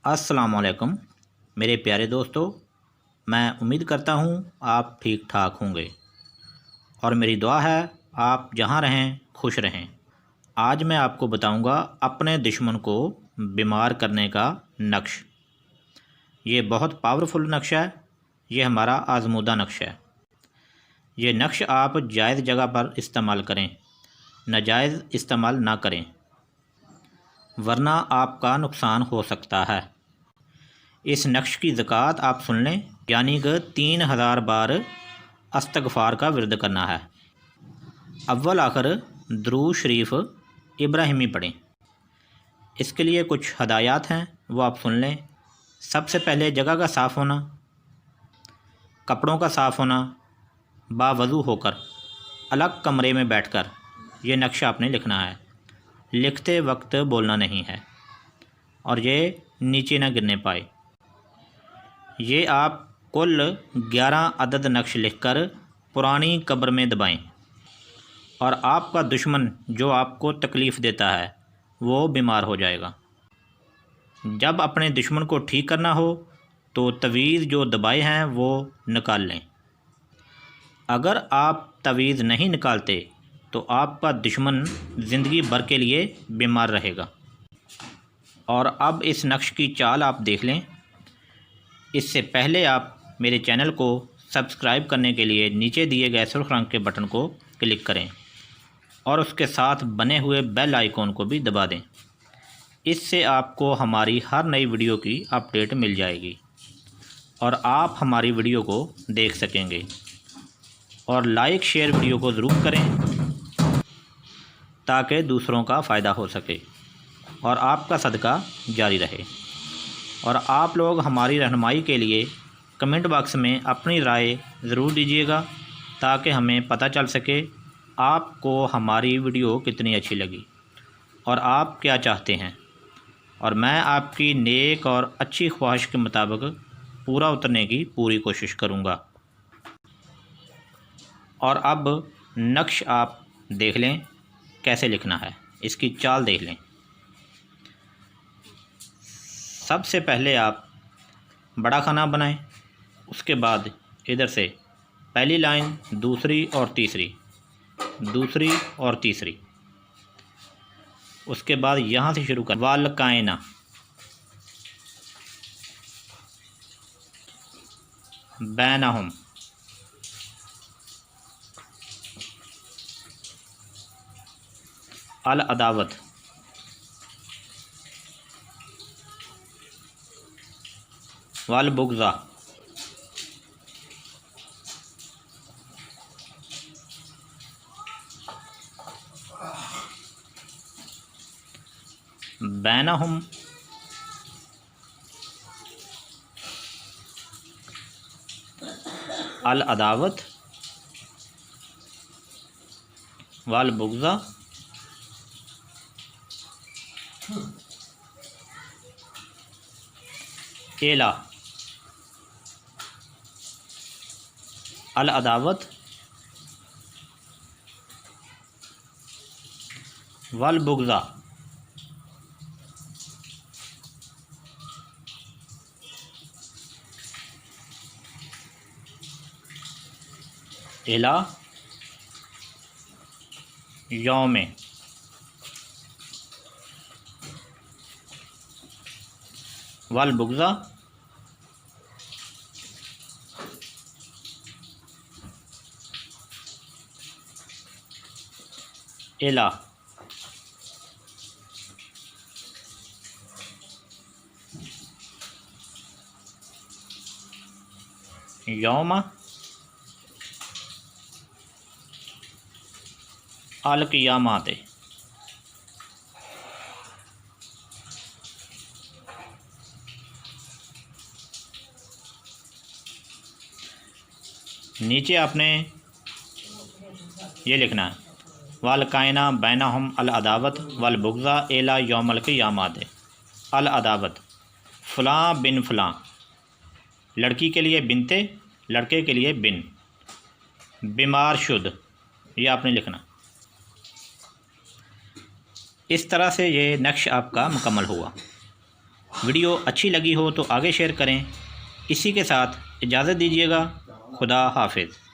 السلام علیکم میرے پیارے دوستو، میں امید کرتا ہوں آپ ٹھیک ٹھاک ہوں گے اور میری دعا ہے آپ جہاں رہیں خوش رہیں۔ آج میں آپ کو بتاؤں گا اپنے دشمن کو بیمار کرنے کا نقش۔ یہ بہت پاورفل نقش ہے، یہ ہمارا آزمودہ نقش ہے۔ یہ نقش آپ جائز جگہ پر استعمال کریں، ناجائز استعمال نہ کریں، ورنہ آپ کا نقصان ہو سکتا ہے۔ اس نقش کی زکوٰۃ آپ سن لیں، یعنی کہ 3000 بار استغفار کا ورد کرنا ہے۔ اول آخر درود شریف ابراہیمی پڑھیں۔ اس کے لیے کچھ ہدایات ہیں، وہ آپ سن لیں۔ سب سے پہلے جگہ کا صاف ہونا، کپڑوں کا صاف ہونا، باوضو ہو کر الگ کمرے میں بیٹھ کر یہ نقش آپ نے لکھنا ہے۔ لکھتے وقت بولنا نہیں ہے اور یہ نیچے نہ گرنے پائے۔ یہ آپ کل 11 عدد نقش لکھ کر پرانی قبر میں دبائیں، اور آپ کا دشمن جو آپ کو تکلیف دیتا ہے وہ بیمار ہو جائے گا۔ جب اپنے دشمن کو ٹھیک کرنا ہو تو تعویذ جو دبائے ہیں وہ نکال لیں۔ اگر آپ تعویذ نہیں نکالتے تو آپ کا دشمن زندگی بھر کے لیے بیمار رہے گا۔ اور اب اس نقش کی چال آپ دیکھ لیں۔ اس سے پہلے آپ میرے چینل کو سبسکرائب کرنے کے لیے نیچے دیے گئے سرخ رنگ کے بٹن کو کلک کریں اور اس کے ساتھ بنے ہوئے بیل آئیکن کو بھی دبا دیں۔ اس سے آپ کو ہماری ہر نئی ویڈیو کی اپڈیٹ مل جائے گی اور آپ ہماری ویڈیو کو دیکھ سکیں گے۔ اور لائک شیئر ویڈیو کو ضرور کریں تاکہ دوسروں کا فائدہ ہو سکے اور آپ کا صدقہ جاری رہے۔ اور آپ لوگ ہماری رہنمائی کے لیے کمنٹ باکس میں اپنی رائے ضرور دیجیے گا تاکہ ہمیں پتہ چل سکے آپ کو ہماری ویڈیو کتنی اچھی لگی اور آپ کیا چاہتے ہیں، اور میں آپ کی نیک اور اچھی خواہش کے مطابق پورا اترنے کی پوری کوشش کروں گا۔ اور اب نقش آپ دیکھ لیں کیسے لکھنا ہے، اس کی چال دیکھ لیں۔ سب سے پہلے آپ بڑا خانہ بنائیں، اس کے بعد ادھر سے پہلی لائن، دوسری اور تیسری، دوسری اور تیسری، اس کے بعد یہاں سے شروع کر والکائنہ، بینہم، العداوت، والبغض، بینہم، العداوت، والبغض، الا، العداوت، والبغض، الا یوم، والبغض الا یوم القیامت۔ نیچے آپ نے یہ لکھنا ہے والکائنہ بینہم العداوت والبغض الی یوم القیامت۔ العداوت، فلاں بن فلاں، لڑکی کے لیے بنتے، لڑکے کے لیے بن، بیمار شد، یہ آپ نے لکھنا۔ اس طرح سے یہ نقش آپ کا مکمل ہوا۔ ویڈیو اچھی لگی ہو تو آگے شیئر کریں۔ اسی کے ساتھ اجازت دیجیے گا۔ خدا حافظ۔